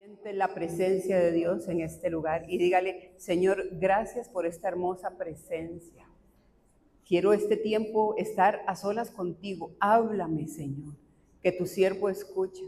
Siente la presencia de Dios en este lugar y dígale: Señor, gracias por esta hermosa presencia. Quiero este tiempo estar a solas contigo. Háblame, Señor, que tu siervo escucha.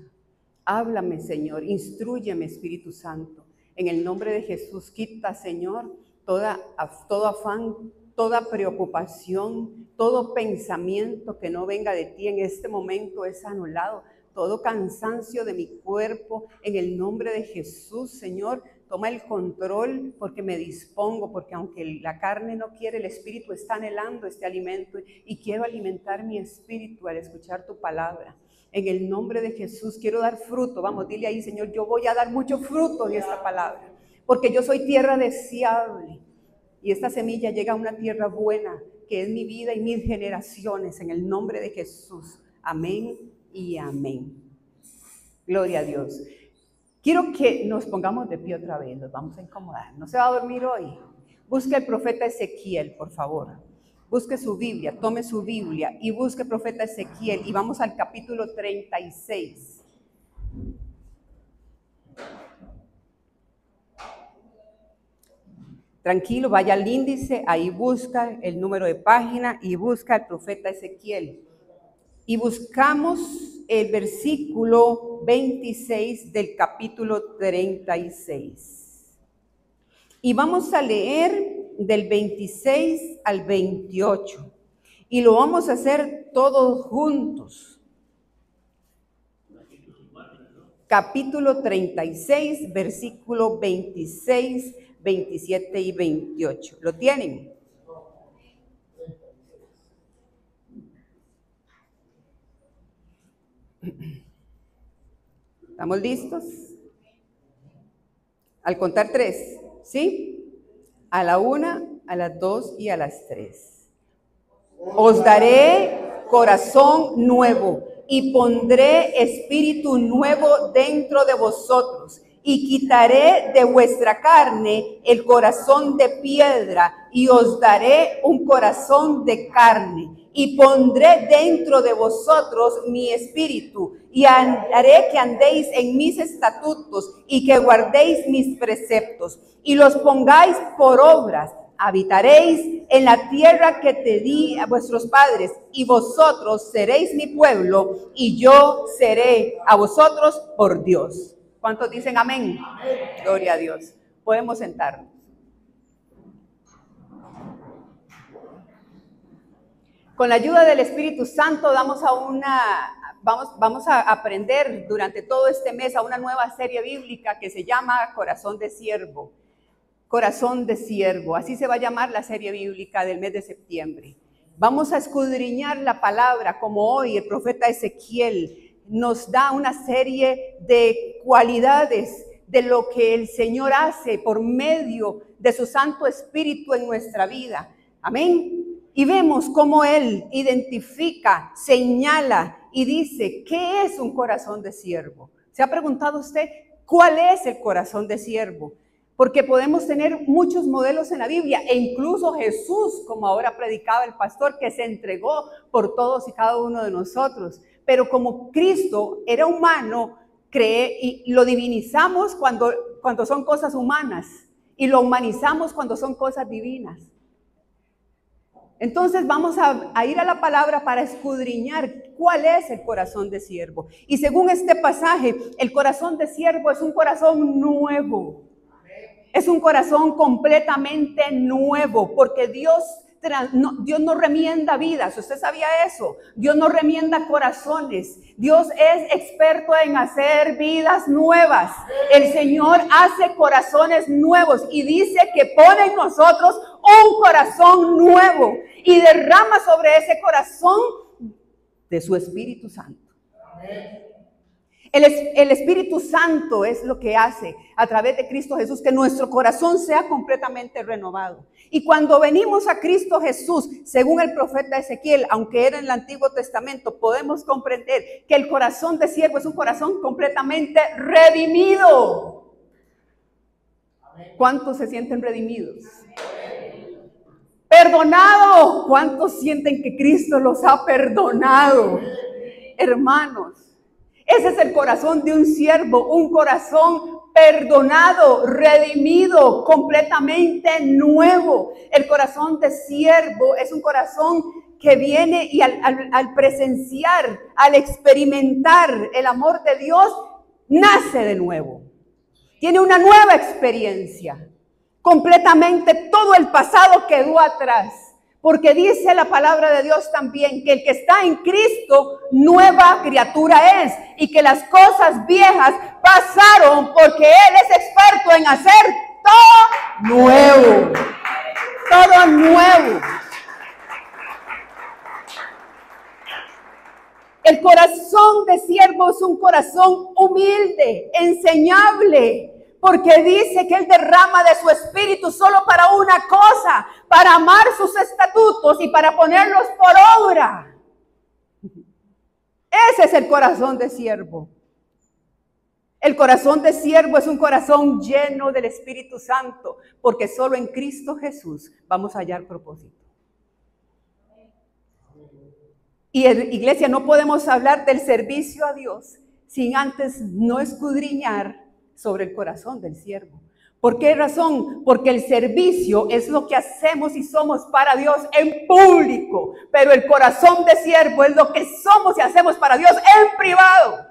Háblame, Señor, instrúyeme, Espíritu Santo. En el nombre de Jesús, quita, Señor, todo afán, toda preocupación, todo pensamiento que no venga de ti en este momento es anulado. Todo cansancio de mi cuerpo, en el nombre de Jesús, Señor, toma el control, porque me dispongo, porque aunque la carne no quiere, el espíritu está anhelando este alimento y quiero alimentar mi espíritu al escuchar tu palabra. En el nombre de Jesús quiero dar fruto. Vamos, dile ahí: Señor, yo voy a dar mucho fruto en esta palabra, porque yo soy tierra deseable y esta semilla llega a una tierra buena, que es mi vida y mis generaciones, en el nombre de Jesús. Amén y amén. Gloria a Dios. Quiero que nos pongamos de pie otra vez, nos vamos a incomodar. ¿No se va a dormir hoy? Busque el profeta Ezequiel, por favor. Busque su Biblia, tome su Biblia y busque el profeta Ezequiel y vamos al capítulo 36. Tranquilo, vaya al índice, ahí busca el número de página y busca el profeta Ezequiel. Y buscamos el versículo 26 del capítulo 36. Y vamos a leer del 26 al 28. Y lo vamos a hacer todos juntos. Capítulo 36, versículo 26, 27 y 28. ¿Lo tienen? ¿Estamos listos? Al contar 3, ¿sí? A la 1, a las 2 y a las 3. Os daré corazón nuevo y pondré espíritu nuevo dentro de vosotros. Y quitaré de vuestra carne el corazón de piedra y os daré un corazón de carne. Y pondré dentro de vosotros mi espíritu y haré que andéis en mis estatutos y que guardéis mis preceptos y los pongáis por obras. Habitaréis en la tierra que te di a vuestros padres y vosotros seréis mi pueblo y yo seré a vosotros por Dios. ¿Cuántos dicen amén? Amén. Gloria a Dios. Podemos sentarnos. Con la ayuda del Espíritu Santo vamos a aprender durante todo este mes a una nueva serie bíblica que se llama Corazón de Siervo. Corazón de Siervo, así se va a llamar la serie bíblica del mes de septiembre. Vamos a escudriñar la palabra, como hoy el profeta Ezequiel nos da una serie de cualidades de lo que el Señor hace por medio de su Santo Espíritu en nuestra vida. Amén. Y vemos cómo Él identifica, señala y dice: ¿qué es un corazón de siervo? ¿Se ha preguntado usted cuál es el corazón de siervo? Porque podemos tener muchos modelos en la Biblia e incluso Jesús, como ahora predicaba el pastor, que se entregó por todos y cada uno de nosotros. Pero como Cristo era humano, y lo divinizamos cuando son cosas humanas y lo humanizamos cuando son cosas divinas. Entonces vamos a ir a la palabra para escudriñar cuál es el corazón de siervo. Y según este pasaje, el corazón de siervo es un corazón nuevo. Es un corazón completamente nuevo, porque Dios no remienda vidas. ¿Usted sabía eso? Dios no remienda corazones. Dios es experto en hacer vidas nuevas. El Señor hace corazones nuevos y dice que pone en nosotros un corazón nuevo y derrama sobre ese corazón de su Espíritu Santo. Amén. El Espíritu Santo es lo que hace a través de Cristo Jesús que nuestro corazón sea completamente renovado. Y cuando venimos a Cristo Jesús, según el profeta Ezequiel, aunque era en el Antiguo Testamento, podemos comprender que el corazón de siervo es un corazón completamente redimido. ¿Cuántos se sienten redimidos? Perdonado. ¿Cuántos sienten que Cristo los ha perdonado? Hermanos, ese es el corazón de un siervo, un corazón perdonado, redimido, completamente nuevo. El corazón de siervo es un corazón que viene y al presenciar, al experimentar el amor de Dios, nace de nuevo. Tiene una nueva experiencia. Completamente todo el pasado quedó atrás. Porque dice la palabra de Dios también que el que está en Cristo, nueva criatura es. Y que las cosas viejas pasaron porque Él es experto en hacer todo nuevo. Todo nuevo. El corazón de siervo es un corazón humilde, enseñable. Porque dice que Él derrama de su espíritu solo para una cosa, para amar sus estatutos y para ponerlos por obra. Ese es el corazón de siervo. El corazón de siervo es un corazón lleno del Espíritu Santo, porque solo en Cristo Jesús vamos a hallar propósito. Y iglesia, no podemos hablar del servicio a Dios sin antes no escudriñar sobre el corazón del siervo. ¿Por qué razón? Porque el servicio es lo que hacemos y somos para Dios en público, pero el corazón de siervo es lo que somos y hacemos para Dios en privado.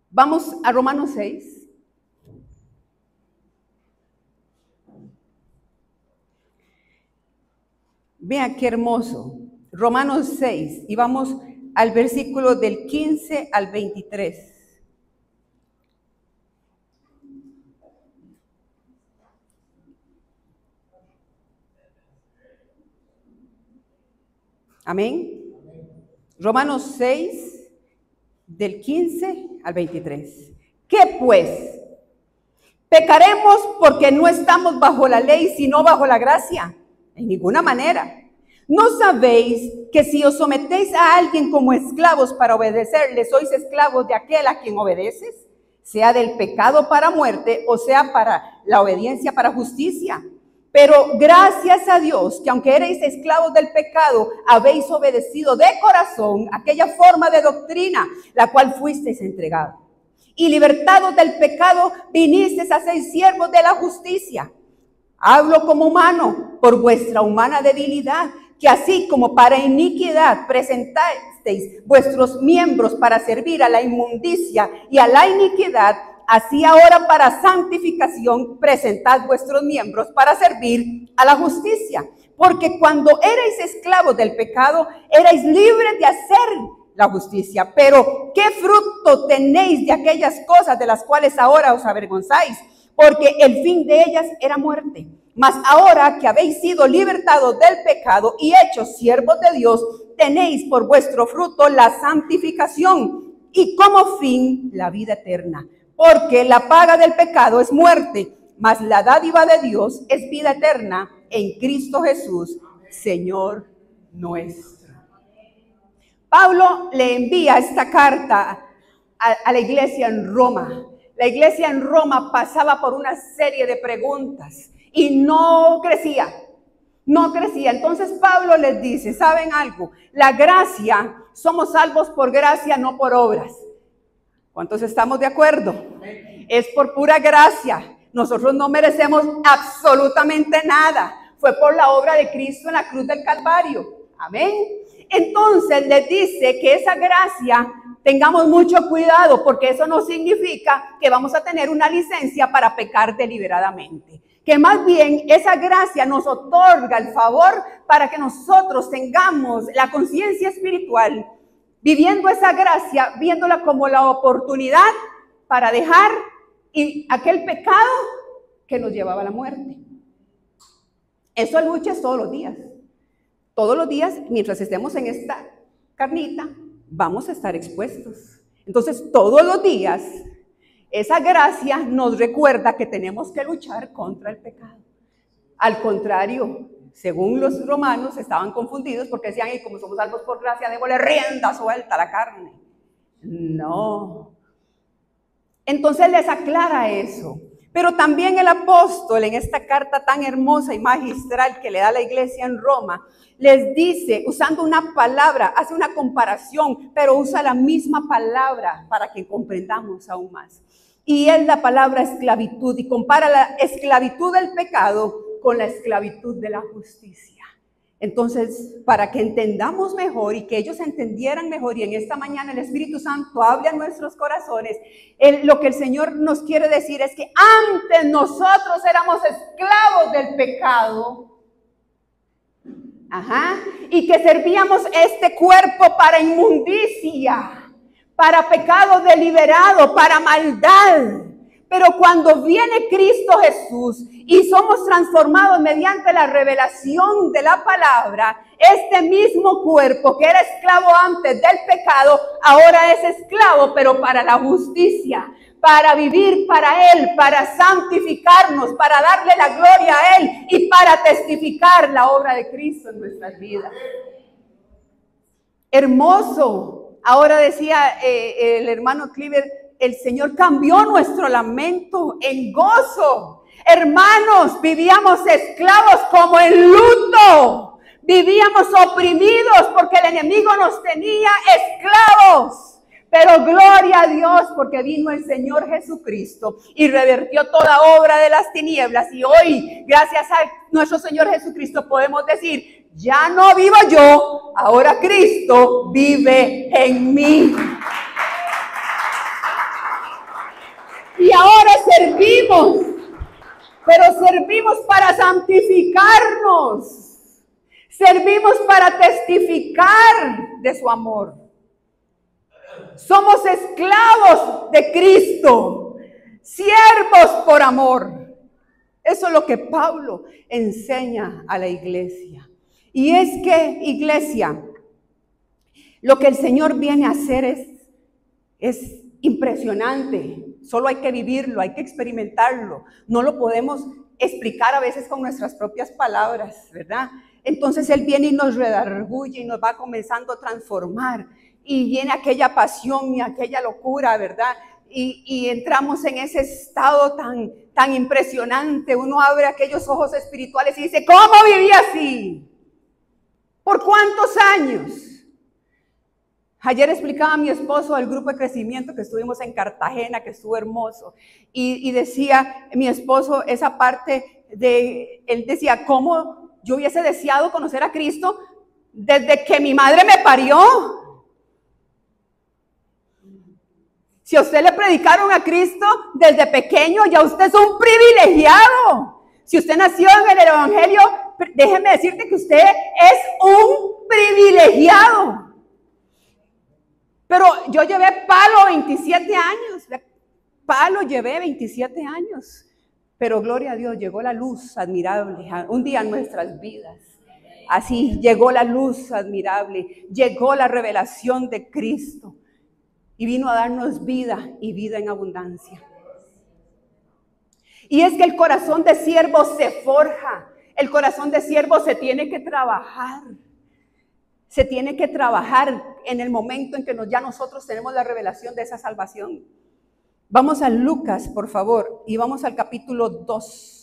Vamos a Romanos 6. Vean qué hermoso. Romanos 6 y vamos al versículo del 15 al 23. Amén. Romanos 6, del 15 al 23. ¿Qué pues? ¿Pecaremos porque no estamos bajo la ley, sino bajo la gracia? En ninguna manera. ¿No sabéis que si os sometéis a alguien como esclavos para obedecerle, sois esclavos de aquel a quien obedeces? Sea del pecado para muerte, o sea para la obediencia para justicia. Pero gracias a Dios que aunque erais esclavos del pecado, habéis obedecido de corazón aquella forma de doctrina, la cual fuisteis entregados. Y libertados del pecado, vinisteis a ser siervos de la justicia. Hablo como humano, por vuestra humana debilidad, que así como para iniquidad presentasteis vuestros miembros para servir a la inmundicia y a la iniquidad, así ahora para santificación presentad vuestros miembros para servir a la justicia. Porque cuando erais esclavos del pecado, erais libres de hacer la justicia. Pero ¿qué fruto tenéis de aquellas cosas de las cuales ahora os avergonzáis? Porque el fin de ellas era muerte. Mas ahora que habéis sido libertados del pecado y hechos siervos de Dios, tenéis por vuestro fruto la santificación y como fin la vida eterna. Porque la paga del pecado es muerte, mas la dádiva de Dios es vida eterna en Cristo Jesús, Señor nuestro. Pablo le envía esta carta a la iglesia en Roma. La iglesia en Roma pasaba por una serie de preguntas y no crecía. Entonces Pablo les dice, ¿saben algo? La gracia, somos salvos por gracia, no por obras. ¿Cuántos estamos de acuerdo? Es por pura gracia. Nosotros no merecemos absolutamente nada. Fue por la obra de Cristo en la cruz del Calvario. Amén. Entonces les dice que esa gracia, tengamos mucho cuidado, porque eso no significa que vamos a tener una licencia para pecar deliberadamente. Que más bien esa gracia nos otorga el favor para que nosotros tengamos la conciencia espiritual, viviendo esa gracia, viéndola como la oportunidad para dejar aquel pecado que nos llevaba a la muerte. Eso lucha todos los días. Todos los días, mientras estemos en esta carnita, vamos a estar expuestos. Entonces, todos los días, esa gracia nos recuerda que tenemos que luchar contra el pecado. Al contrario, según los romanos, estaban confundidos porque decían, y como somos salvos por gracia, démosle rienda suelta a la carne. No. Entonces les aclara eso. Pero también el apóstol, en esta carta tan hermosa y magistral que le da la iglesia en Roma, les dice, usando una palabra, hace una comparación, pero usa la misma palabra para que comprendamos aún más. Y es la palabra esclavitud, y compara la esclavitud del pecado con la esclavitud de la justicia. Entonces, para que entendamos mejor y que ellos entendieran mejor, y en esta mañana el Espíritu Santo hable a nuestros corazones, lo que el Señor nos quiere decir es que antes nosotros éramos esclavos del pecado. Y que servíamos este cuerpo para inmundicia, para pecado deliberado, para maldad. Pero cuando viene Cristo Jesús y somos transformados mediante la revelación de la palabra, este mismo cuerpo que era esclavo antes del pecado, ahora es esclavo, pero para la justicia, para vivir para Él, para santificarnos, para darle la gloria a Él y para testificar la obra de Cristo en nuestras vidas. Hermoso. Ahora decía el hermano Cliver, el Señor cambió nuestro lamento en gozo. Hermanos, vivíamos esclavos como en luto. Vivíamos oprimidos porque el enemigo nos tenía esclavos. Pero gloria a Dios porque vino el Señor Jesucristo y revertió toda obra de las tinieblas. Y hoy, gracias a nuestro Señor Jesucristo, podemos decir, ya no vivo yo, ahora Cristo vive en mí. Y ahora servimos, pero servimos para santificarnos. Servimos para testificar de su amor. Somos esclavos de Cristo, siervos por amor. Eso es lo que Pablo enseña a la iglesia. Y es que, iglesia, lo que el Señor viene a hacer es impresionante. Solo hay que vivirlo, hay que experimentarlo. No lo podemos explicar a veces con nuestras propias palabras, ¿verdad? Entonces Él viene y nos redarguye y nos va comenzando a transformar. Y viene aquella pasión y aquella locura, ¿verdad? Y entramos en ese estado tan impresionante. Uno abre aquellos ojos espirituales y dice, ¿cómo viví así? ¿Por cuántos años? Ayer explicaba a mi esposo el grupo de crecimiento que estuvimos en Cartagena, que estuvo hermoso. Y decía mi esposo esa parte él decía, ¿cómo yo hubiese deseado conocer a Cristo desde que mi madre me parió? Si a usted le predicaron a Cristo desde pequeño, ya usted es un privilegiado. Si usted nació en el Evangelio, déjeme decirte que usted es un privilegiado. Pero yo llevé palo 27 años. Palo llevé 27 años. Pero gloria a Dios, llegó la luz admirable un día en nuestras vidas. Así llegó la luz admirable, llegó la revelación de Cristo. Y vino a darnos vida y vida en abundancia. Y es que el corazón de siervo se forja. El corazón de siervo se tiene que trabajar. Se tiene que trabajar en el momento en que ya nosotros tenemos la revelación de esa salvación. Vamos a Lucas, por favor, y vamos al capítulo 2.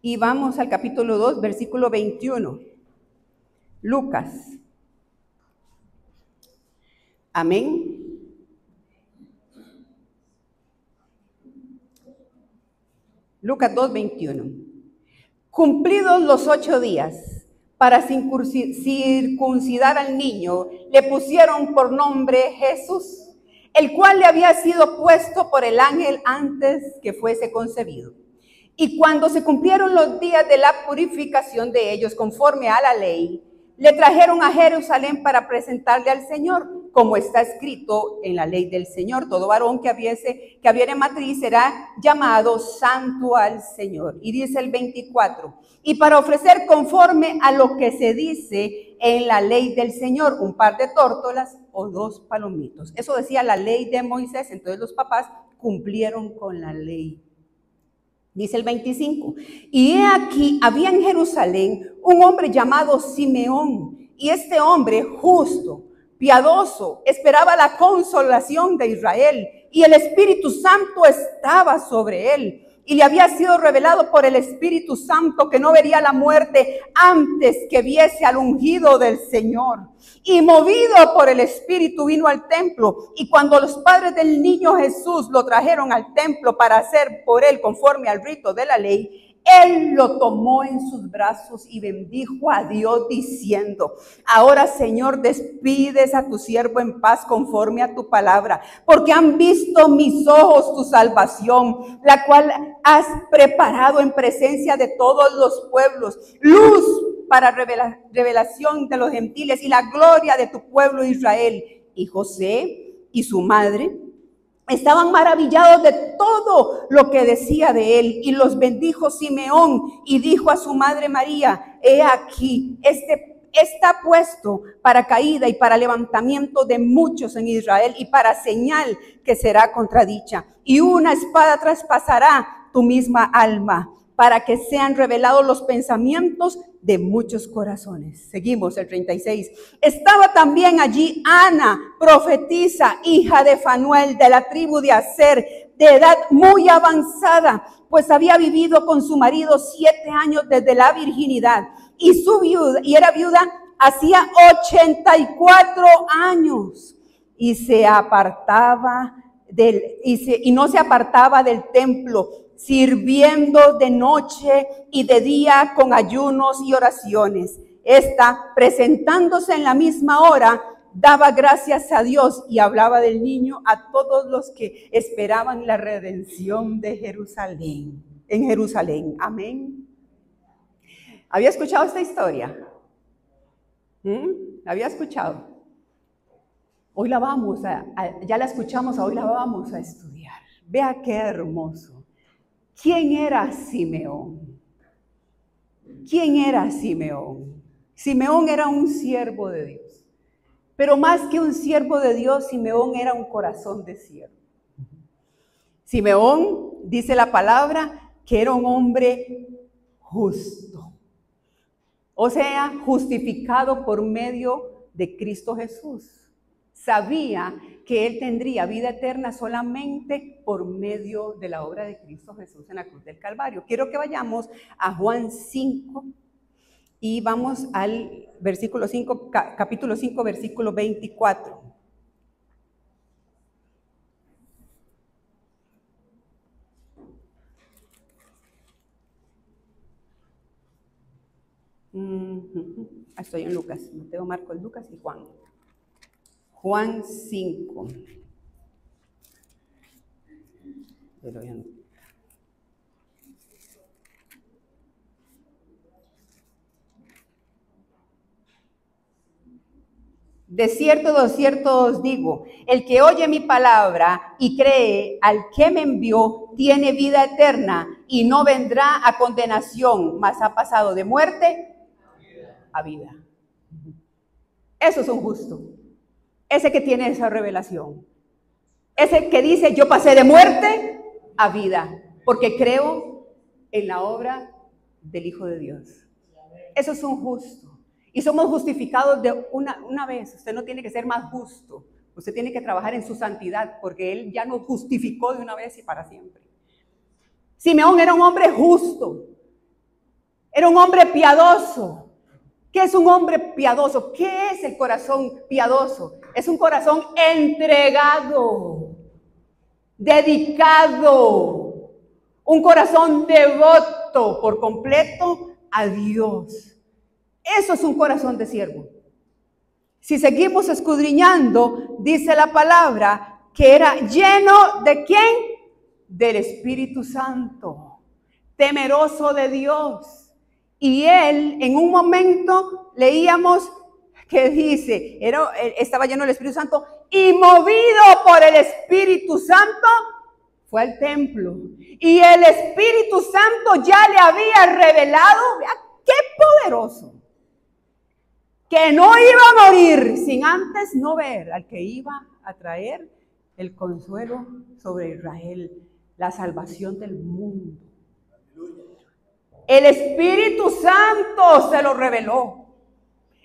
Y vamos al capítulo 2, versículo 21. Lucas. Amén. Lucas 2, 21. Cumplidos los 8 días, para circuncidar al niño, le pusieron por nombre Jesús, el cual le había sido puesto por el ángel antes que fuese concebido. Y cuando se cumplieron los días de la purificación de ellos conforme a la ley, le trajeron a Jerusalén para presentarle al Señor, como está escrito en la ley del Señor. Todo varón que habiere matriz será llamado santo al Señor. Y dice el 24, y para ofrecer conforme a lo que se dice en la ley del Señor, un par de tórtolas o 2 palomitos. Eso decía la ley de Moisés. Entonces los papás cumplieron con la ley. Dice el 25, y he aquí, había en Jerusalén un hombre llamado Simeón, y este hombre justo, piadoso, esperaba la consolación de Israel, y el Espíritu Santo estaba sobre él. Y le había sido revelado por el Espíritu Santo que no vería la muerte antes que viese al ungido del Señor. Y movido por el Espíritu vino al templo. Y cuando los padres del niño Jesús lo trajeron al templo para hacer por él conforme al rito de la ley, él lo tomó en sus brazos y bendijo a Dios diciendo, ahora Señor, despides a tu siervo en paz conforme a tu palabra, porque han visto mis ojos tu salvación, la cual has preparado en presencia de todos los pueblos, luz para revelación de los gentiles y la gloria de tu pueblo Israel. Y José y su madre estaban maravillados de todo lo que decía de él, y los bendijo Simeón y dijo a su madre María, he aquí, está puesto para caída y para levantamiento de muchos en Israel y para señal que será contradicha. Y una espada traspasará tu misma alma para que sean revelados los pensamientos de muchos corazones. Seguimos el 36. Estaba también allí Ana, profetisa, hija de Fanuel, de la tribu de Aser, de edad muy avanzada, pues había vivido con su marido 7 años desde la virginidad, y era viuda hacía 84 años, y no se apartaba del templo, sirviendo de noche y de día con ayunos y oraciones. Esta, presentándose en la misma hora, daba gracias a Dios y hablaba del niño a todos los que esperaban la redención de Jerusalén, en Jerusalén. Amén. ¿Había escuchado esta historia? ¿Había escuchado? Hoy la ya la escuchamos, hoy la vamos a estudiar. Vea qué hermoso. ¿Quién era Simeón? ¿Quién era Simeón? Simeón era un siervo de Dios. Pero más que un siervo de Dios, Simeón era un corazón de siervo. Simeón, dice la palabra, que era un hombre justo. O sea, justificado por medio de Cristo Jesús. Sabía que él tendría vida eterna solamente por medio de la obra de Cristo Jesús en la cruz del Calvario. Quiero que vayamos a Juan 5 y vamos al versículo 5, capítulo 5, versículo 24. Estoy en Lucas, Mateo, Marcos, Lucas y Juan. Juan 5. De cierto os digo, el que oye mi palabra y cree al que me envió, tiene vida eterna y no vendrá a condenación, mas ha pasado de muerte a vida. Eso es un justo. Ese que tiene esa revelación. Ese que dice, yo pasé de muerte a vida, porque creo en la obra del Hijo de Dios. Eso es un justo. Y somos justificados de una vez. Usted no tiene que ser más justo. Usted tiene que trabajar en su santidad, porque Él ya nos justificó de una vez y para siempre. Simeón era un hombre justo. Era un hombre piadoso. ¿Qué es un hombre piadoso? ¿Qué es el corazón piadoso? Es un corazón entregado, dedicado, un corazón devoto por completo a Dios. Eso es un corazón de siervo. Si seguimos escudriñando, dice la palabra que era lleno ¿de quién? Del Espíritu Santo, temeroso de Dios. Y él, en un momento, leíamos que dice, estaba lleno del Espíritu Santo y movido por el Espíritu Santo, fue al templo. Y el Espíritu Santo ya le había revelado, vea qué poderoso, que no iba a morir sin antes no ver al que iba a traer el consuelo sobre Israel, la salvación del mundo. El Espíritu Santo se lo reveló.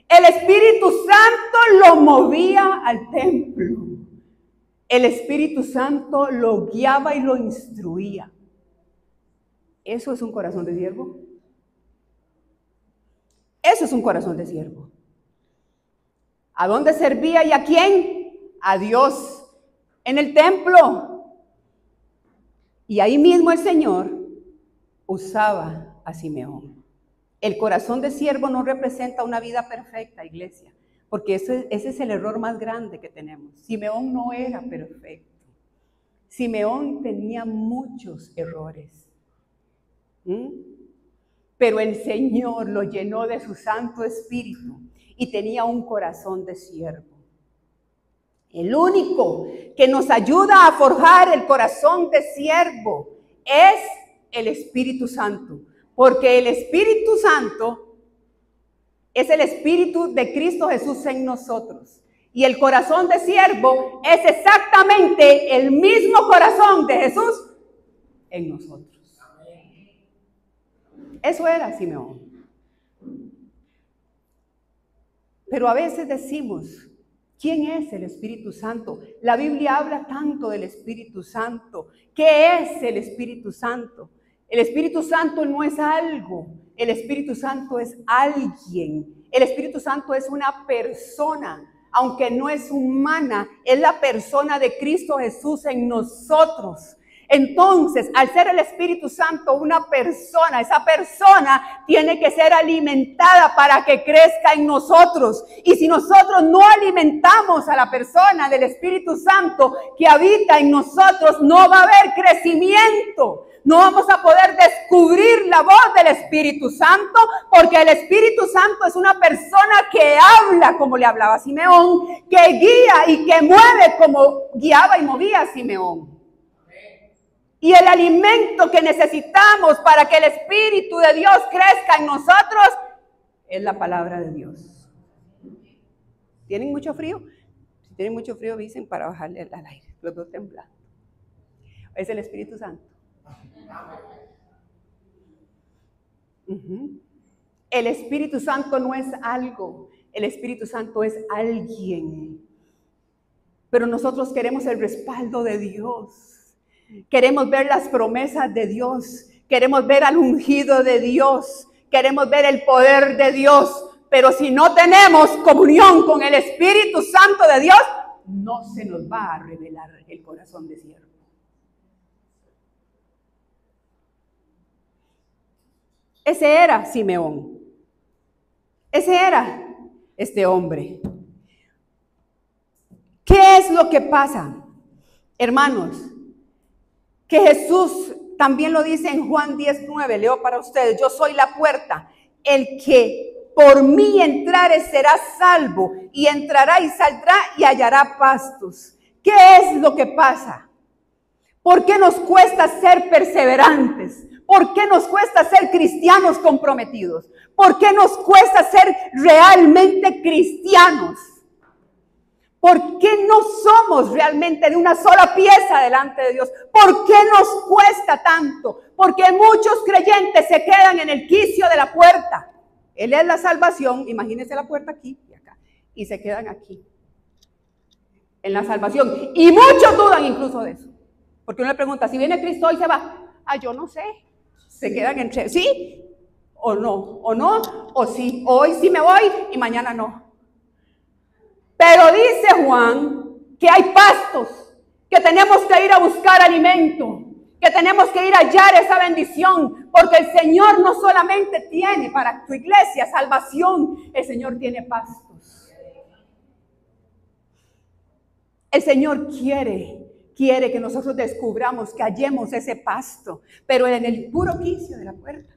El Espíritu Santo lo movía al templo. El Espíritu Santo lo guiaba y lo instruía. ¿Eso es un corazón de siervo? Eso es un corazón de siervo. ¿A dónde servía y a quién? A Dios, en el templo. Y ahí mismo el Señor usaba a Simeón. El corazón de siervo no representa una vida perfecta, iglesia, porque ese es el error más grande que tenemos. Simeón no era perfecto. Simeón tenía muchos errores. Pero el Señor lo llenó de su Santo Espíritu y tenía un corazón de siervo. El único que nos ayuda a forjar el corazón de siervo es el Espíritu Santo, porque el Espíritu Santo es el Espíritu de Cristo Jesús en nosotros. Y el corazón de siervo es exactamente el mismo corazón de Jesús en nosotros. Eso era Simeón. Pero a veces decimos, ¿quién es el Espíritu Santo? La Biblia habla tanto del Espíritu Santo. ¿Qué es el Espíritu Santo? El Espíritu Santo no es algo. El Espíritu Santo es alguien. El Espíritu Santo es una persona. Aunque no es humana, es la persona de Cristo Jesús en nosotros. Entonces, al ser el Espíritu Santo una persona, esa persona tiene que ser alimentada para que crezca en nosotros. Y si nosotros no alimentamos a la persona del Espíritu Santo que habita en nosotros, no va a haber crecimiento. No vamos a poder descubrir la voz del Espíritu Santo, porque el Espíritu Santo es una persona que habla como le hablaba a Simeón, que guía y que mueve como guiaba y movía a Simeón. Y el alimento que necesitamos para que el Espíritu de Dios crezca en nosotros es la palabra de Dios. ¿Tienen mucho frío? Si tienen mucho frío, dicen para bajarle al aire. Los dos temblando. Es el Espíritu Santo. El Espíritu Santo no es algo. El Espíritu Santo es alguien. Pero nosotros queremos el respaldo de Dios. Queremos ver las promesas de Dios, queremos ver al ungido de Dios, queremos ver el poder de Dios, pero si no tenemos comunión con el Espíritu Santo de Dios, no se nos va a revelar el corazón de siervo. Ese era Simeón, ese era este hombre. ¿Qué es lo que pasa, hermanos? Que Jesús también lo dice en Juan 10:9, leo para ustedes, yo soy la puerta, el que por mí entrare será salvo, y entrará y saldrá y hallará pastos. ¿Qué es lo que pasa? ¿Por qué nos cuesta ser perseverantes? ¿Por qué nos cuesta ser cristianos comprometidos? ¿Por qué nos cuesta ser realmente cristianos? ¿Por qué no somos realmente de una sola pieza delante de Dios? ¿Por qué nos cuesta tanto? Porque muchos creyentes se quedan en el quicio de la puerta. Él es la salvación, imagínense la puerta aquí y acá, y se quedan aquí, en la salvación. Y muchos dudan incluso de eso. Porque uno le pregunta, si viene Cristo hoy se va. Yo no sé. Se quedan entre sí o no, o sí. Hoy sí me voy y mañana no. Pero dice Juan que hay pastos, que tenemos que ir a buscar alimento, que tenemos que ir a hallar esa bendición, porque el Señor no solamente tiene para tu iglesia salvación, el Señor tiene pastos. El Señor quiere que nosotros descubramos, que hallemos ese pasto, pero en el puro quicio de la puerta,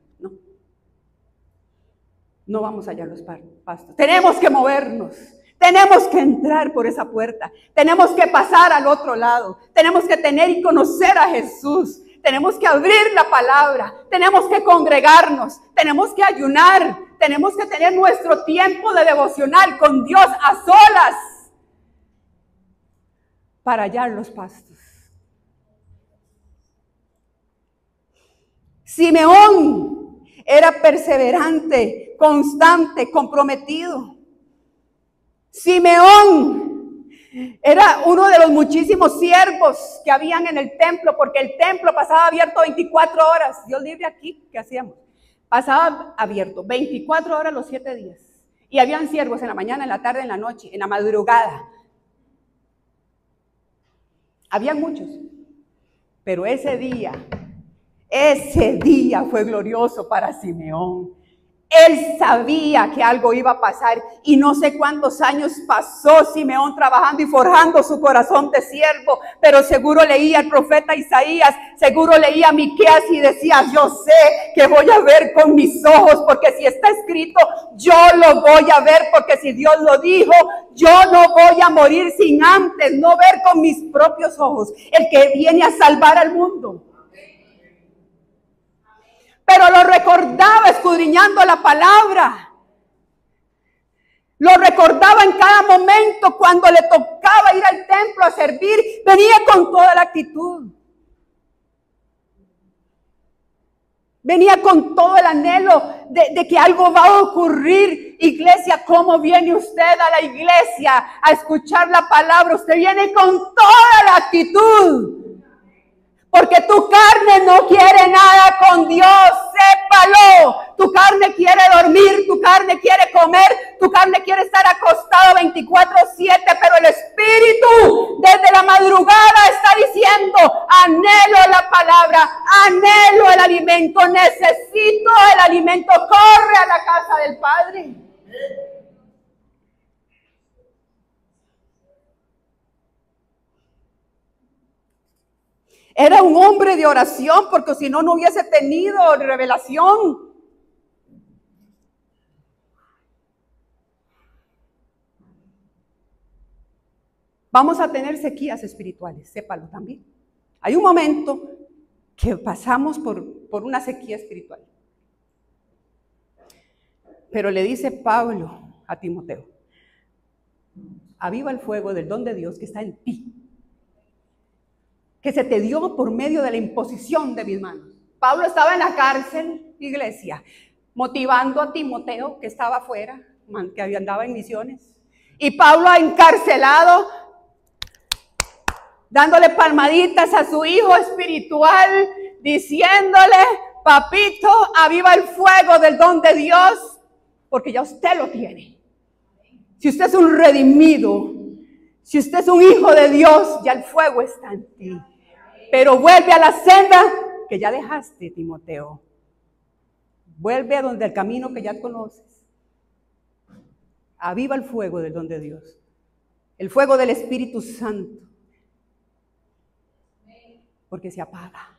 no vamos a hallar los pastos. Tenemos que movernos. Tenemos que entrar por esa puerta, tenemos que pasar al otro lado, tenemos que tener y conocer a Jesús, tenemos que abrir la palabra, tenemos que congregarnos, tenemos que ayunar, tenemos que tener nuestro tiempo de devocional con Dios a solas para hallar los pastos. Simeón era perseverante, constante, comprometido. Simeón era uno de los muchísimos siervos que habían en el templo, porque el templo pasaba abierto 24 horas. Dios libre aquí, ¿qué hacíamos? Pasaba abierto 24 horas los 7 días. Y habían siervos en la mañana, en la tarde, en la noche, en la madrugada. Habían muchos. Pero ese día fue glorioso para Simeón. Él sabía que algo iba a pasar y no sé cuántos años pasó Simeón trabajando y forjando su corazón de siervo, pero seguro leía al profeta Isaías, seguro leía a Miqueas y decía, yo sé que voy a ver con mis ojos, porque si está escrito, yo lo voy a ver, porque si Dios lo dijo, yo no voy a morir sin antes no ver con mis propios ojos el que viene a salvar al mundo. Pero lo recordaba escudriñando la palabra. Lo recordaba en cada momento cuando le tocaba ir al templo a servir. Venía con toda la actitud. Venía con todo el anhelo de que algo va a ocurrir. Iglesia, ¿cómo viene usted a la iglesia a escuchar la palabra? Usted viene con toda la actitud. Porque tu carne no quiere nada con Dios, sépalo. Tu carne quiere dormir, tu carne quiere comer, tu carne quiere estar acostado 24/7, pero el Espíritu desde la madrugada está diciendo, anhelo la palabra, anhelo el alimento, necesito el alimento, corre a la casa del Padre. Era un hombre de oración, porque si no, no hubiese tenido revelación. Vamos a tener sequías espirituales, sépalo también. Hay un momento que pasamos por una sequía espiritual. Pero le dice Pablo a Timoteo, aviva el fuego del don de Dios que está en ti, que se te dio por medio de la imposición de mis manos. Pablo estaba en la cárcel, iglesia, motivando a Timoteo, que estaba afuera, que andaba en misiones. Y Pablo encarcelado, dándole palmaditas a su hijo espiritual, diciéndole, papito, aviva el fuego del don de Dios, porque ya usted lo tiene. Si usted es un redimido, si usted es un hijo de Dios, ya el fuego está en ti. Pero vuelve a la senda que ya dejaste, Timoteo. Vuelve a donde el camino que ya conoces. Aviva el fuego del don de Dios. El fuego del Espíritu Santo. Porque se apaga.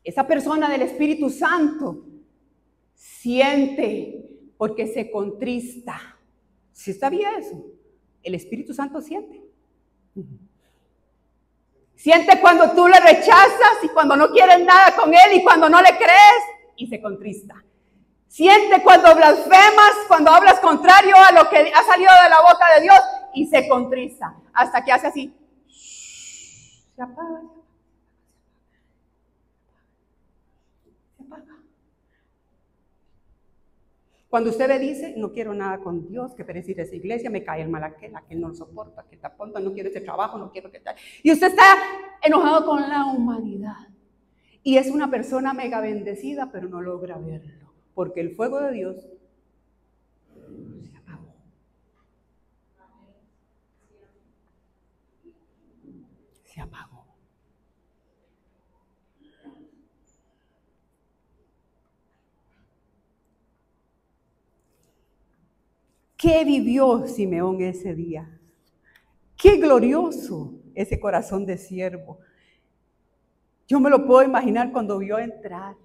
Esa persona del Espíritu Santo siente porque se contrista. ¿Sí está bien eso? El Espíritu Santo siente. Siente cuando tú le rechazas y cuando no quieres nada con él y cuando no le crees y se contrista. Siente cuando blasfemas, cuando hablas contrario a lo que ha salido de la boca de Dios y se contrista. Hasta que hace así. Se apaga. Se apaga. Cuando usted le dice, no quiero nada con Dios, que perecir esa iglesia, me cae el mal aquel no lo soporta, que está tonto, no quiero ese trabajo, no quiero que tal. Y usted está enojado con la humanidad. Y es una persona mega bendecida, pero no logra verlo. Porque el fuego de Dios se apagó. Se apagó. ¿Qué vivió Simeón ese día? Qué glorioso ese corazón de siervo. Yo me lo puedo imaginar cuando vio entrar.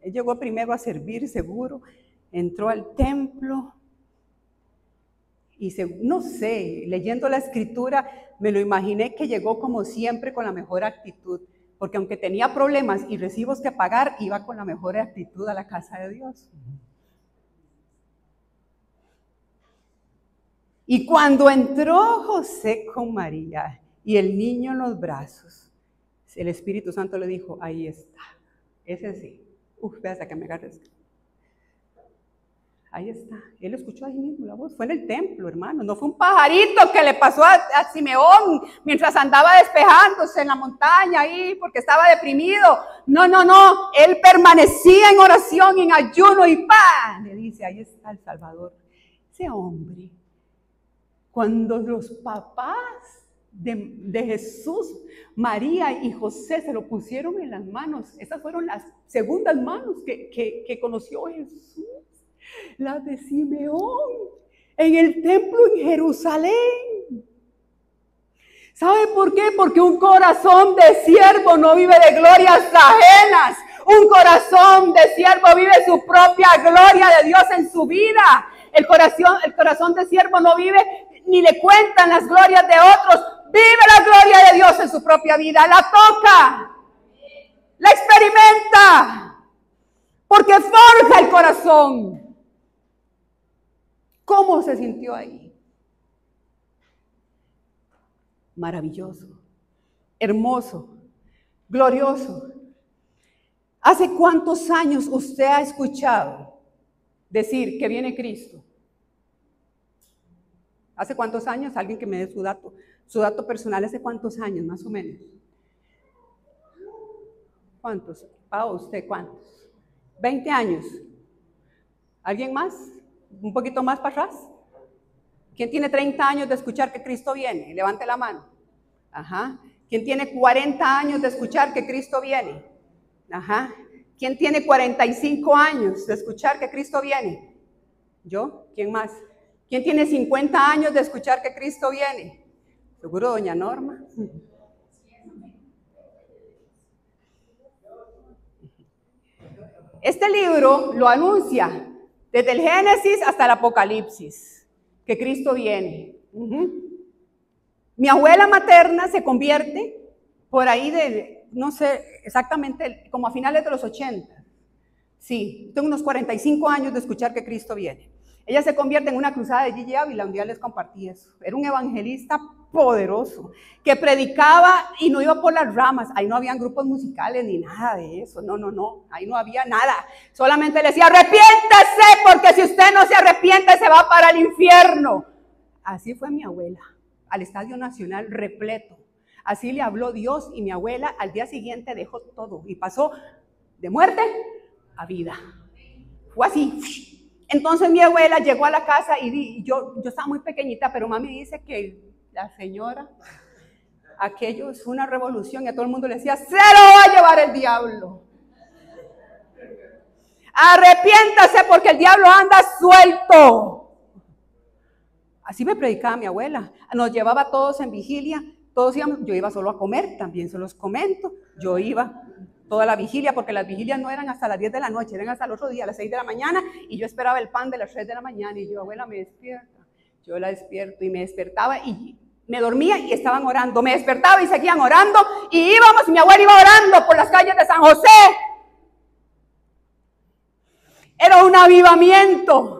Él llegó primero a servir, seguro. Entró al templo. Y no sé, leyendo la escritura, me lo imaginé que llegó como siempre con la mejor actitud. Porque aunque tenía problemas y recibos que pagar, iba con la mejor actitud a la casa de Dios. Y cuando entró José con María y el niño en los brazos, el Espíritu Santo le dijo, ahí está. Ese sí. Ve hasta que me agarres. Ahí está. Él escuchó ahí mismo la voz. Fue en el templo, hermano. No fue un pajarito que le pasó a Simeón mientras andaba despejándose en la montaña ahí porque estaba deprimido. No. Él permanecía en oración, en ayuno y ¡pam! Le dice, ahí está el Salvador. Ese hombre. Cuando los papás de Jesús, María y José, se lo pusieron en las manos, esas fueron las segundas manos que conoció Jesús. Las de Simeón, en el templo en Jerusalén. ¿Sabe por qué? Porque un corazón de siervo no vive de glorias ajenas. Un corazón de siervo vive su propia gloria de Dios en su vida. El corazón de siervo no vive ni le cuentan las glorias de otros. Vive la gloria de Dios en su propia vida. La toca, la experimenta, porque forja el corazón. ¿Cómo se sintió ahí? Maravilloso, hermoso, glorioso. ¿Hace cuántos años usted ha escuchado decir que viene Cristo? ¿Hace cuántos años? Alguien que me dé su dato personal. ¿Hace cuántos años, más o menos? ¿Cuántos? ¿Usted cuántos? 20 años. ¿Alguien más? ¿Un poquito más para atrás? ¿Quién tiene 30 años de escuchar que Cristo viene? Levante la mano. Ajá. ¿Quién tiene 40 años de escuchar que Cristo viene? Ajá. ¿Quién tiene 45 años de escuchar que Cristo viene? ¿Yo? ¿Quién más? ¿Quién tiene 50 años de escuchar que Cristo viene? Seguro doña Norma. Este libro lo anuncia desde el Génesis hasta el Apocalipsis, que Cristo viene. Mi abuela materna se convierte por ahí no sé exactamente, como a finales de los 80. Sí, tengo unos 45 años de escuchar que Cristo viene. Ella se convierte en una cruzada de Gigi Ávila, un día les compartí eso. Era un evangelista poderoso, que predicaba y no iba por las ramas. Ahí no habían grupos musicales ni nada de eso, no, ahí no había nada. Solamente le decía, arrepiéntese, porque si usted no se arrepiente se va para el infierno. Así fue mi abuela, al Estadio Nacional repleto. Así le habló Dios y mi abuela al día siguiente dejó todo y pasó de muerte a vida. Fue así. Entonces mi abuela llegó a la casa y yo estaba muy pequeñita, pero mami dice que la señora, aquello es una revolución y a todo el mundo le decía, se lo va a llevar el diablo. Arrepiéntase porque el diablo anda suelto. Así me predicaba mi abuela. Nos llevaba a todos en vigilia, todos íbamos, yo iba solo a comer, también se los comento, yo iba toda la vigilia, porque las vigilias no eran hasta las 10 de la noche, eran hasta el otro día, a las 6 de la mañana, y yo esperaba el pan de las 3 de la mañana, y yo, abuela, me despierta. Yo la despierto, y me despertaba, y me dormía, y estaban orando. Me despertaba, y seguían orando, y íbamos, y mi abuela iba orando por las calles de San José. Era un avivamiento.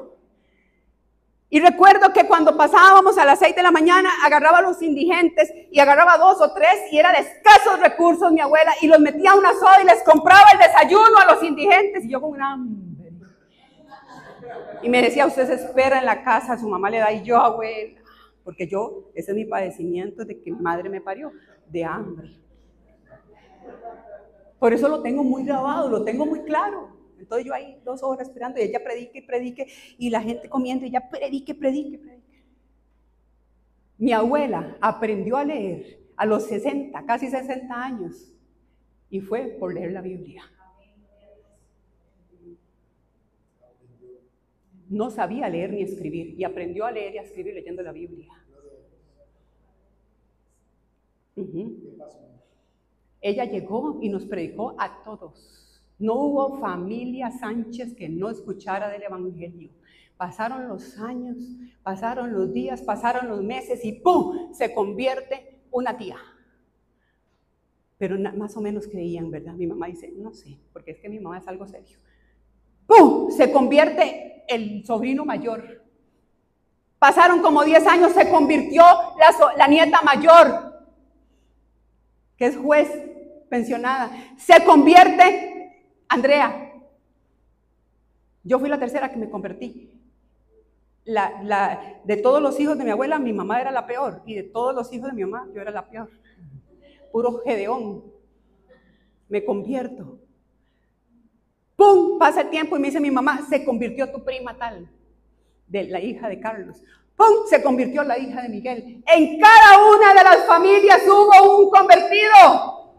Y recuerdo que cuando pasábamos a las 6 de la mañana, agarraba a los indigentes y agarraba 2 o 3 y era de escasos recursos mi abuela y los metía a una soda y les compraba el desayuno a los indigentes y yo con un hambre. Y me decía, usted se espera en la casa, su mamá le da y yo, abuela, porque ese es mi padecimiento de que mi madre me parió, de hambre. Por eso lo tengo muy grabado, lo tengo muy claro. Entonces yo ahí 2 horas esperando y ella predique y predique y la gente comiendo y ella predique. Mi abuela aprendió a leer a los 60, casi 60 años y fue por leer la Biblia. No sabía leer ni escribir y aprendió a leer y a escribir leyendo la Biblia. Ella llegó y nos predicó a todos. No hubo familia Sánchez que no escuchara del evangelio. Pasaron los años, pasaron los días, pasaron los meses y ¡pum! Se convierte una tía. Pero más o menos creían, ¿verdad? Mi mamá dice, no sé, porque es que mi mamá es algo serio. ¡Pum! Se convierte el sobrino mayor. Pasaron como 10 años, se convirtió la nieta mayor, que es juez pensionada. Se convierte Andrea. Yo fui la tercera que me convertí. De todos los hijos de mi abuela, mi mamá era la peor. Y de todos los hijos de mi mamá, yo era la peor. Puro Gedeón. Me convierto. ¡Pum! Pasa el tiempo y me dice mi mamá, se convirtió tu prima tal, de la hija de Carlos. ¡Pum! Se convirtió la hija de Miguel. En cada una de las familias hubo un convertido.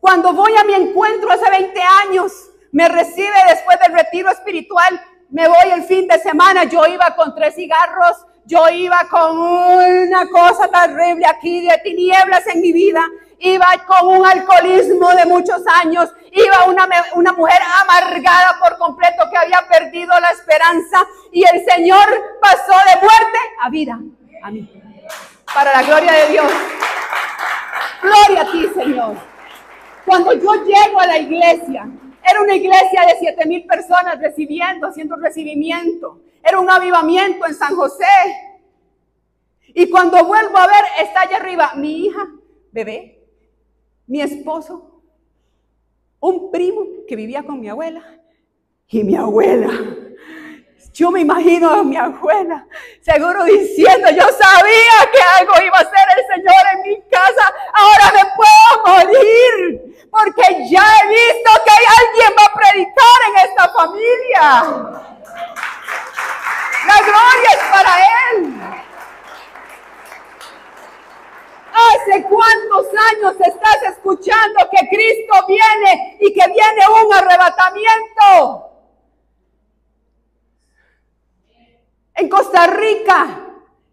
Cuando voy a mi encuentro hace 20 años, me recibe después del retiro espiritual, me voy el fin de semana, yo iba con 3 cigarros, yo iba con una cosa terrible aquí de tinieblas en mi vida, iba con un alcoholismo de muchos años, iba una mujer amargada por completo que había perdido la esperanza y el Señor pasó de muerte a vida, a mí, para la gloria de Dios. Gloria a ti, Señor. Cuando yo llego a la iglesia, era una iglesia de 7,000 personas haciendo recibimiento. Era un avivamiento en San José. Y cuando vuelvo a ver, está allá arriba mi hija, bebé, mi esposo, un primo que vivía con mi abuela y mi abuela. Yo me imagino a mi abuela, seguro diciendo, yo sabía que algo iba a hacer el Señor en mi casa, ahora me puedo morir, porque ya he visto que alguien va a predicar en esta familia. La gloria es para Él. ¿Hace cuántos años estás escuchando que Cristo viene y que viene un arrebatamiento? En Costa Rica,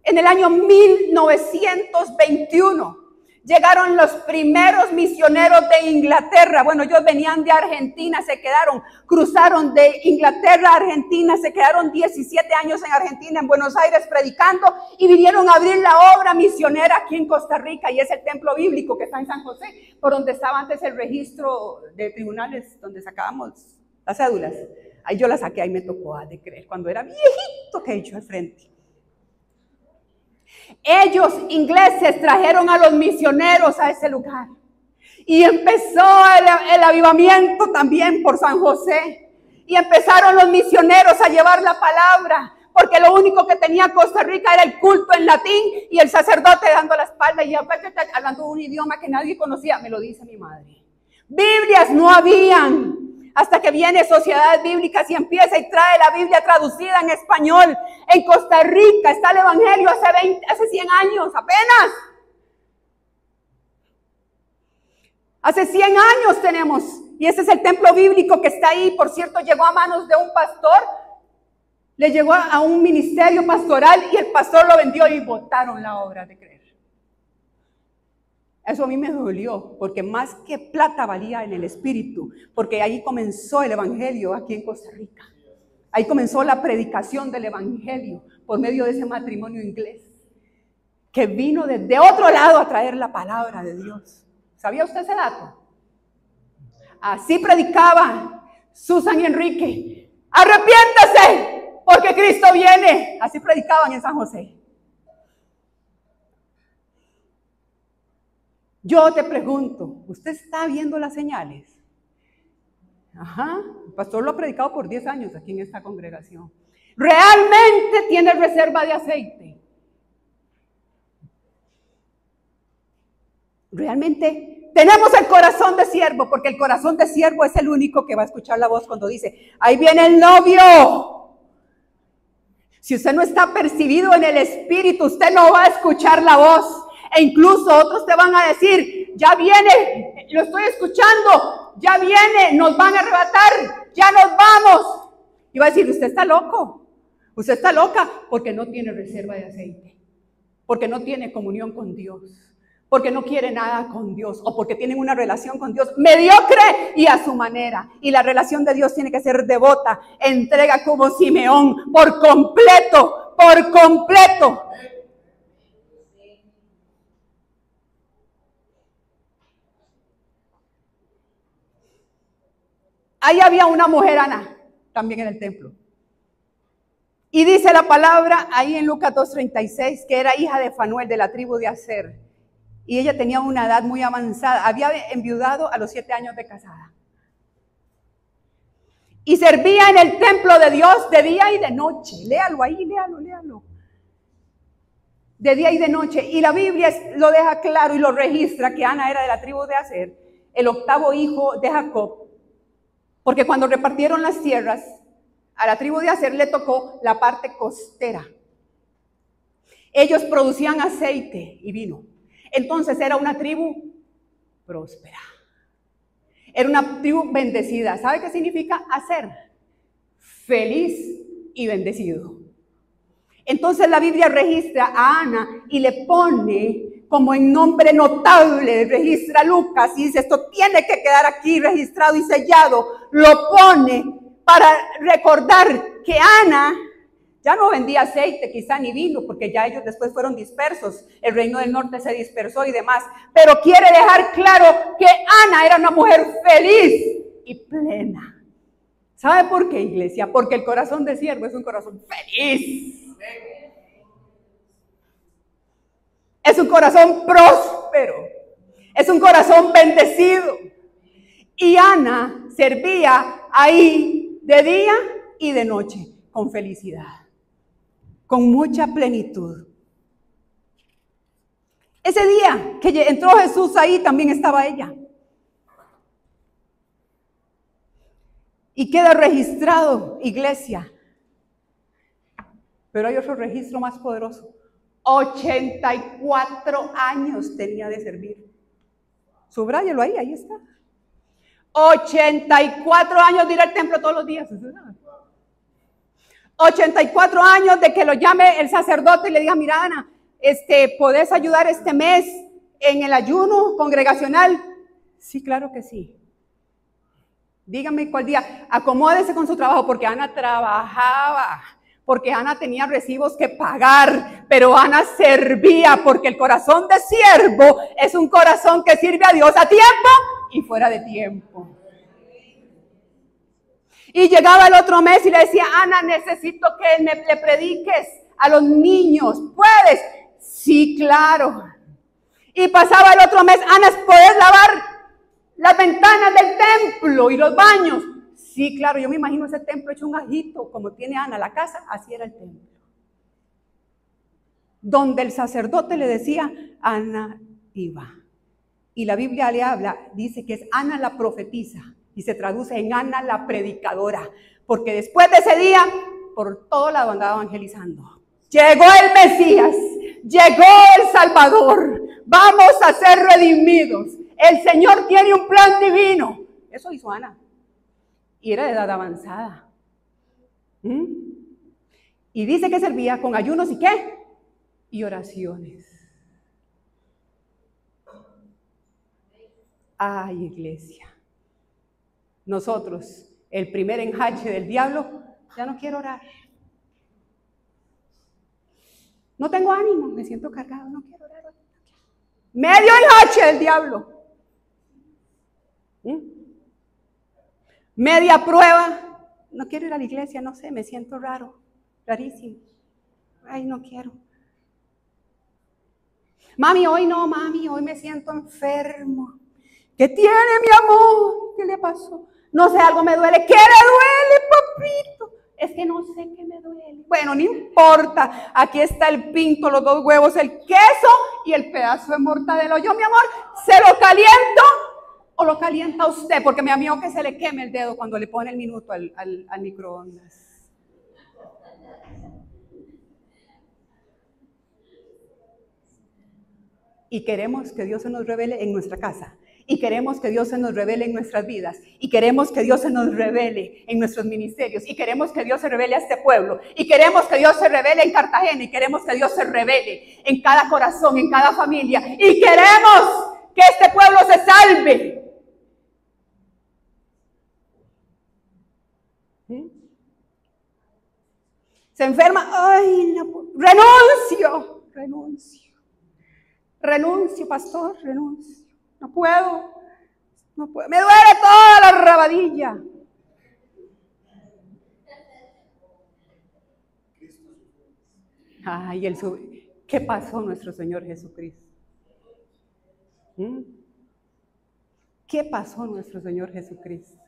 en el año 1921, llegaron los primeros misioneros de Inglaterra. Bueno, ellos venían de Argentina, cruzaron de Inglaterra a Argentina, se quedaron 17 años en Argentina, en Buenos Aires, predicando, y vinieron a abrir la obra misionera aquí en Costa Rica, y es el templo bíblico que está en San José, por donde estaba antes el registro de tribunales, donde sacábamos las cédulas. Ahí yo la saqué, ahí me tocó de creer, cuando era viejito que he hecho al frente. Ellos, ingleses, trajeron a los misioneros a ese lugar. Y empezó el avivamiento también por San José. Y empezaron los misioneros a llevar la palabra, porque lo único que tenía Costa Rica era el culto en latín y el sacerdote dando la espalda y hablando un idioma que nadie conocía. Me lo dice mi madre. Biblias no habían. Hasta que viene Sociedades Bíblicas y empieza y trae la Biblia traducida en español. En Costa Rica está el Evangelio hace 100 años apenas. Hace 100 años tenemos. Y ese es el templo bíblico que está ahí. Por cierto, llegó a manos de un pastor. Le llegó a un ministerio pastoral y el pastor lo vendió y botaron la obra de creer. Eso a mí me dolió, porque más que plata valía en el espíritu, porque ahí comenzó el evangelio aquí en Costa Rica. Ahí comenzó la predicación del evangelio por medio de ese matrimonio inglés, que vino desde otro lado a traer la palabra de Dios. ¿Sabía usted ese dato? Así predicaba Susan y Enrique. ¡Arrepiéntase, porque Cristo viene! Así predicaban en San José. Yo te pregunto, ¿usted está viendo las señales? Ajá, el pastor lo ha predicado por 10 años aquí en esta congregación. ¿Realmente tiene reserva de aceite? ¿Realmente tenemos el corazón de siervo? Porque el corazón de siervo es el único que va a escuchar la voz cuando dice, ahí viene el novio. Si usted no está percibido en el espíritu, usted no va a escuchar la voz. E incluso otros te van a decir, ya viene, lo estoy escuchando, ya viene, nos van a arrebatar, ya nos vamos. Y va a decir, usted está loco, usted está loca porque no tiene reserva de aceite, porque no tiene comunión con Dios, porque no quiere nada con Dios o porque tienen una relación con Dios mediocre y a su manera. Y la relación de Dios tiene que ser devota, entrega como Simeón, por completo, por completo. Ahí había una mujer, Ana, también en el templo. Y dice la palabra ahí en Lucas 2:36 que era hija de Fanuel, de la tribu de Aser. Y ella tenía una edad muy avanzada. Había enviudado a los 7 años de casada. y servía en el templo de Dios de día y de noche. Léalo ahí, léalo. De día y de noche. Y la Biblia lo deja claro y lo registra que Ana era de la tribu de Aser, el octavo hijo de Jacob. Porque cuando repartieron las tierras, a la tribu de Aser le tocó la parte costera. Ellos producían aceite y vino. Entonces era una tribu próspera. Era una tribu bendecida. ¿Sabe qué significa Aser? Feliz y bendecido. Entonces la Biblia registra a Ana y le pone como en nombre notable, registra Lucas y dice, esto tiene que quedar aquí registrado y sellado. Lo pone para recordar que Ana ya no vendía aceite, quizá ni vino, porque ya ellos después fueron dispersos. El reino del norte se dispersó y demás. Pero quiere dejar claro que Ana era una mujer feliz y plena. ¿Sabe por qué, iglesia? Porque el corazón de siervo es un corazón feliz. Es un corazón próspero. Es un corazón bendecido. Y Ana servía ahí de día y de noche con felicidad, con mucha plenitud. Ese día que entró Jesús ahí también estaba ella. Y queda registrado, iglesia. Pero hay otro registro más poderoso. 84 años tenía de servir. Subráyelo ahí, ahí está. 84 años de ir al templo todos los días. 84 años de que lo llame el sacerdote y le diga, mira Ana, ¿podés ayudar este mes en el ayuno congregacional? Sí, claro que sí. Dígame cuál día. Acomódese con su trabajo, porque Ana trabajaba, porque Ana tenía recibos que pagar, pero Ana servía, porque el corazón de siervo es un corazón que sirve a Dios a tiempo y fuera de tiempo. Y llegaba el otro mes y le decía, Ana, necesito que le prediques a los niños. ¿Puedes? Sí, claro. Y pasaba el otro mes, Ana, ¿puedes lavar las ventanas del templo y los baños? Sí, claro, yo me imagino ese templo hecho un ajito, como tiene Ana la casa, así era el templo. Donde el sacerdote le decía, Ana iba. Y la Biblia le habla, dice que es Ana la profetisa, y se traduce en Ana la predicadora, porque después de ese día, por todo lado andaba evangelizando. Llegó el Mesías, llegó el Salvador, vamos a ser redimidos. El Señor tiene un plan divino. Eso hizo Ana. Y era de edad avanzada. Y dice que servía con ayunos y ¿qué? Y oraciones. Ay, iglesia. Nosotros, el primer enjache del diablo, ya no quiero orar. No tengo ánimo, me siento cargado, no quiero orar. Medio enjache del diablo. Media prueba, no quiero ir a la iglesia, no sé, me siento raro, rarísimo. Ay, no quiero. Mami, hoy no, mami, hoy me siento enfermo. ¿Qué tiene, mi amor? ¿Qué le pasó? No sé, algo me duele. ¿Qué le duele, papito? Es que no sé qué me duele. Bueno, no importa. Aquí está el pinto, los 2 huevos, el queso y el pedazo de mortadela. Yo, mi amor, ¿se lo caliento o lo calienta usted? Porque me da miedo que se le queme el dedo cuando le pone el minuto al microondas. Y queremos que Dios se nos revele en nuestra casa. Y queremos que Dios se nos revele en nuestras vidas. Y queremos que Dios se nos revele en nuestros ministerios. Y queremos que Dios se revele a este pueblo. Y queremos que Dios se revele en Cartagena. Y queremos que Dios se revele en cada corazón, en cada familia. Y queremos que este pueblo se salve. Se enferma. Ay, no, renuncio, pastor, renuncio. No puedo. Me duele toda la rabadilla. Ay, ¿qué pasó nuestro Señor Jesucristo? ¿Qué pasó nuestro Señor Jesucristo?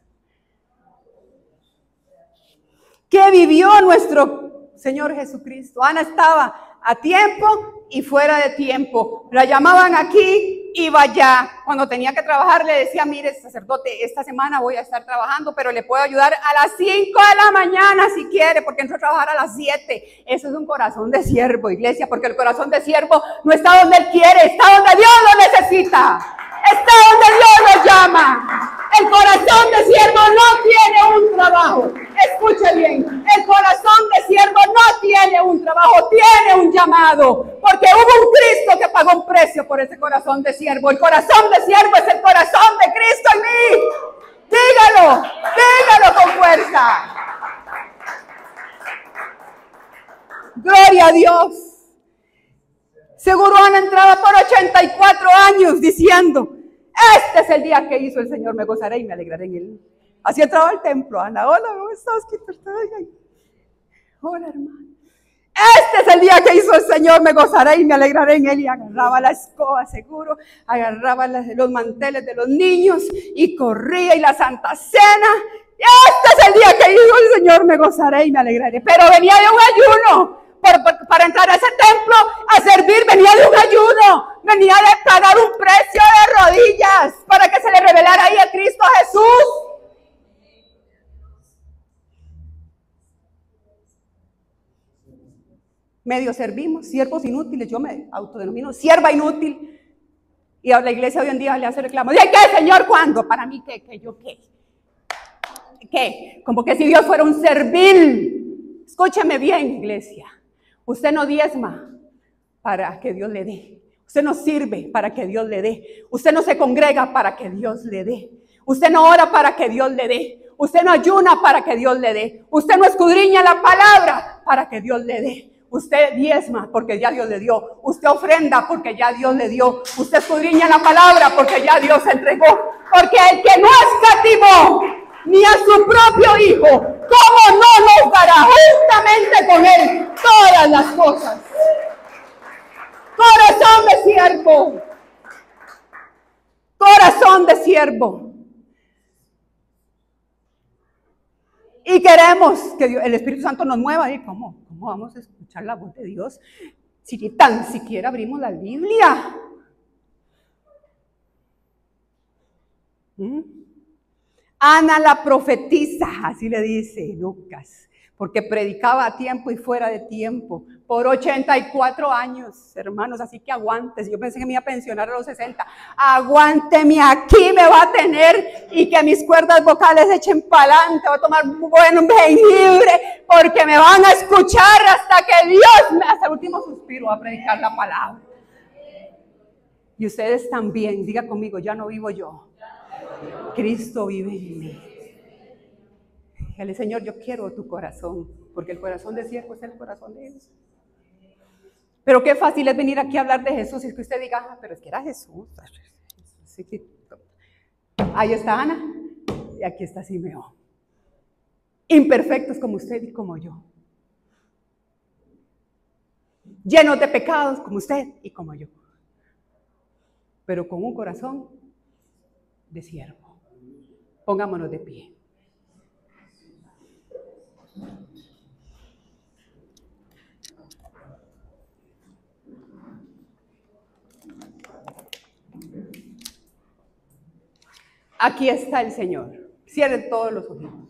¿Qué vivió nuestro Señor Jesucristo? Ana estaba a tiempo y fuera de tiempo. La llamaban aquí, iba allá. Cuando tenía que trabajar le decía, mire, sacerdote, esta semana voy a estar trabajando, pero le puedo ayudar a las 5 de la mañana si quiere, porque entro a trabajar a las 7. Eso es un corazón de siervo, iglesia, porque el corazón de siervo no está donde él quiere, está donde Dios lo necesita. Está donde Dios lo llama. El corazón de siervo no tiene un trabajo. Escuche bien, el corazón de siervo no tiene un trabajo, tiene un llamado. Porque hubo un Cristo que pagó un precio por ese corazón de siervo. El corazón de siervo es el corazón de Cristo en mí. Dígalo, dígalo con fuerza. Gloria a Dios. Seguro Ana entraba por 84 años diciendo, este es el día que hizo el Señor, me gozaré y me alegraré en él. Así entraba al templo, Ana. Hola, ¿cómo estás? Hola, hermano. Este es el día que hizo el Señor, me gozaré y me alegraré en él. Y agarraba la escoba, seguro, agarraba los manteles de los niños y corría y la Santa Cena. Este es el día que hizo el Señor, me gozaré y me alegraré. Pero venía de un ayuno. Para entrar a ese templo a servir, venía de un ayuno, venía de pagar un precio de rodillas para que se le revelara ahí a Cristo Jesús. Medio servimos, siervos inútiles, yo me autodenomino sierva inútil. Y a la iglesia hoy en día le hace reclamo. ¿De qué, Señor? ¿Cuándo? Para mí, ¿qué? ¿Yo qué? ¿Qué? Como que si Dios fuera un servil. Escúcheme bien, iglesia. Usted no diezma para que Dios le dé. Usted no sirve para que Dios le dé. Usted no se congrega para que Dios le dé. Usted no ora para que Dios le dé. Usted no ayuna para que Dios le dé. Usted no escudriña la palabra para que Dios le dé. Usted diezma porque ya Dios le dio. Usted ofrenda porque ya Dios le dio. Usted escudriña la palabra porque ya Dios se entregó. Porque el que no escatimó ni a su propio Hijo, ¿cómo no nos dará juntamente con Él todas las cosas? Corazón de siervo. Corazón de siervo. Y queremos que Dios, el Espíritu Santo nos mueva. ¿Y cómo vamos a escuchar la voz de Dios si tan siquiera abrimos la Biblia? Ana la profetisa, así le dice Lucas, porque predicaba a tiempo y fuera de tiempo, por 84 años, hermanos, así que aguántese. Yo pensé que me iba a pensionar a los 60. Aguánteme, aquí me va a tener y que mis cuerdas vocales echen para adelante. Voy a tomar un buen jengibre porque me van a escuchar hasta que Dios, hasta el último suspiro, va a predicar la palabra. Y ustedes también, diga conmigo, ya no vivo yo. Cristo vive en mí. Dígale, Señor, yo quiero tu corazón, porque el corazón de siervo es el corazón de Dios. Pero qué fácil es venir aquí a hablar de Jesús y que usted diga, pero es que era Jesús. Ahí está Ana y aquí está Simeón. Imperfectos como usted y como yo. Llenos de pecados como usted y como yo. Pero con un corazón de siervo. Pongámonos de pie. Aquí está el Señor. Cierren todos los ojitos.